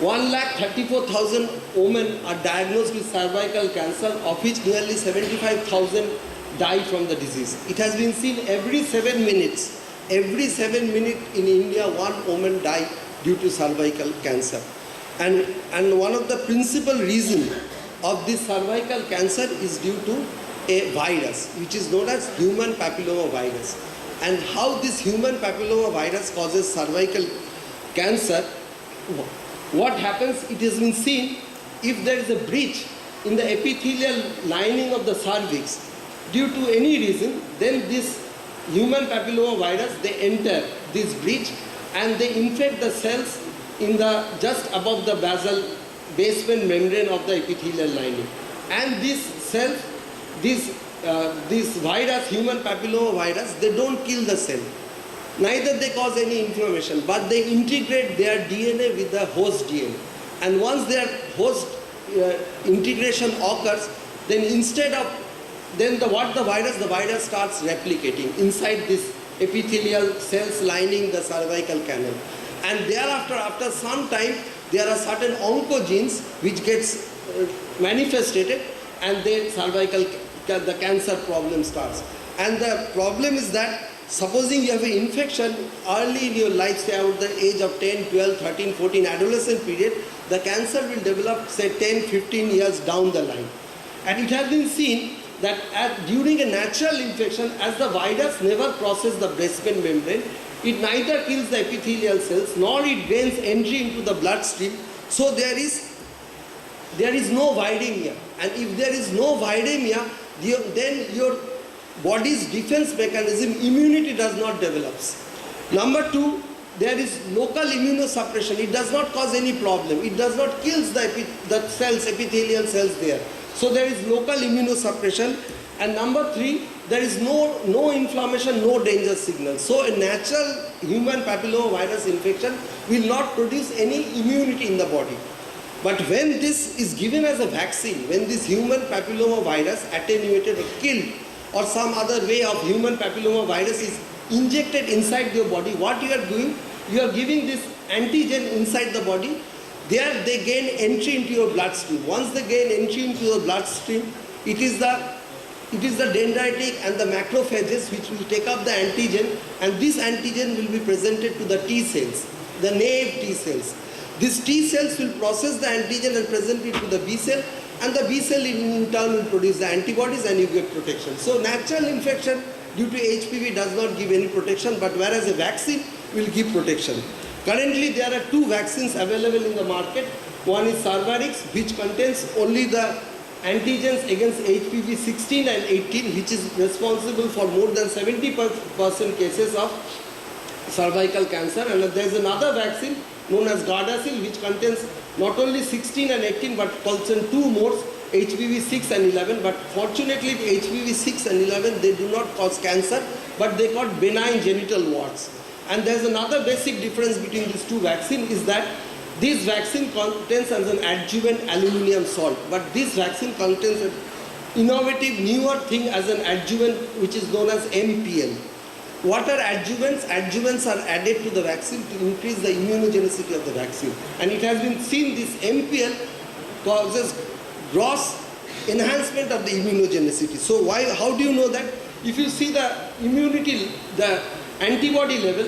1,34,000 women are diagnosed with cervical cancer, of which nearly 75,000 die from the disease. It has been seen every 7 minutes. Every 7 minutes in India, one woman dies due to cervical cancer. And one of the principal reasons of this cervical cancer is due to a virus, which is known as human papilloma virus. And how this human papilloma virus causes cervical cancer, what happens, it has been seen, if there is a breach in the epithelial lining of the cervix, due to any reason, then this human papilloma virus, they enter this breach and they infect the cells in the just above the basal basement membrane of the epithelial lining. And these cells, this virus, human papilloma virus, they don't kill the cell. Neither they cause any inflammation, but they integrate their DNA with the host DNA. And once their host integration occurs, then instead of the virus starts replicating inside this epithelial cells lining the cervical canal. And thereafter, after some time, there are certain oncogenes which gets manifested, and then the cancer problem starts. And the problem is that supposing you have an infection early in your life, say about the age of 10, 12, 13, 14, adolescent period, the cancer will develop, say 10, 15 years down the line. And it has been seen that during a natural infection, as the virus never crosses the basement membrane, it neither kills the epithelial cells nor it gains entry into the bloodstream. So there is no viremia. And if there is no viremia, then your body's defense mechanism, immunity does not develop. Number two, there is local immunosuppression. It does not cause any problem. It does not kill the cells, epithelial cells there. So there is local immunosuppression. And number three, there is no inflammation, no danger signal. So a natural human papilloma virus infection will not produce any immunity in the body. But when this is given as a vaccine, when this human papilloma virus attenuated or killed, or some other way of human papilloma virus is injected inside your body, what you are doing, you are giving this antigen inside the body. There they gain entry into your bloodstream. Once they gain entry into your bloodstream, it is the dendritic and the macrophages which will take up the antigen, and this antigen will be presented to the T cells, the naive T cells. These T cells will process the antigen and present it to the B cell, and the B cell in turn will produce the antibodies and you get protection. So natural infection due to HPV does not give any protection, but whereas a vaccine will give protection. Currently there are two vaccines available in the market. One is Cervarix, which contains only the antigens against HPV 16 and 18, which is responsible for more than 70% cases of cervical cancer. And there is another vaccine known as Gardasil, which contains not only 16 and 18 but also two more, HPV 6 and 11. But fortunately the HPV 6 and 11, they do not cause cancer, but they cause benign genital warts. And there is another basic difference between these two vaccines is that this vaccine contains as an adjuvant aluminium salt, but this vaccine contains an innovative newer thing as an adjuvant which is known as MPL. What are adjuvants? Adjuvants are added to the vaccine to increase the immunogenicity of the vaccine. And it has been seen this MPL causes gross enhancement of the immunogenicity. So how do you know that? If you see the immunity, the antibody level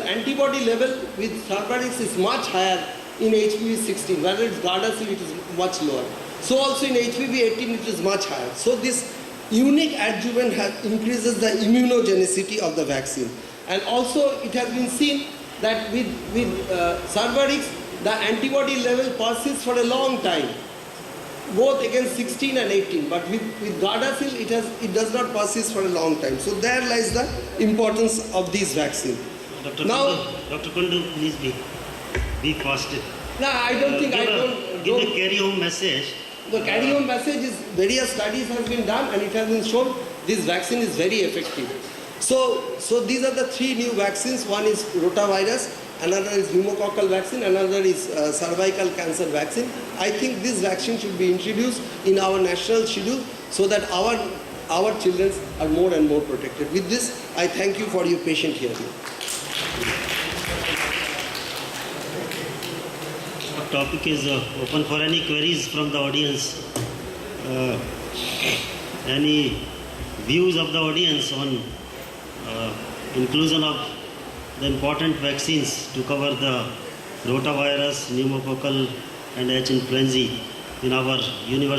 with Cervarix is much higher in HPV 16, whether it's Gardasil it is much lower. So also in HPV 18 it is much higher. So this unique adjuvant increases the immunogenicity of the vaccine. And also it has been seen that with Cervarix, the antibody level persists for a long time, both against 16 and 18. But with Gardasil, it does not persist for a long time. So there lies the importance of these vaccines. Dr. Kundu, please be faster. No, I don't think give the carry-home message. The carry-home message is various studies has been done and it has been shown this vaccine is very effective. So these are the three new vaccines. One is rotavirus, another is pneumococcal vaccine, another is cervical cancer vaccine. I think this vaccine should be introduced in our national schedule so that our children are more and more protected. With this, I thank you for your patient hearing. topic is open for any queries from the audience. Any views of the audience on inclusion of the important vaccines to cover the rotavirus, pneumococcal and H. influenzae in our university?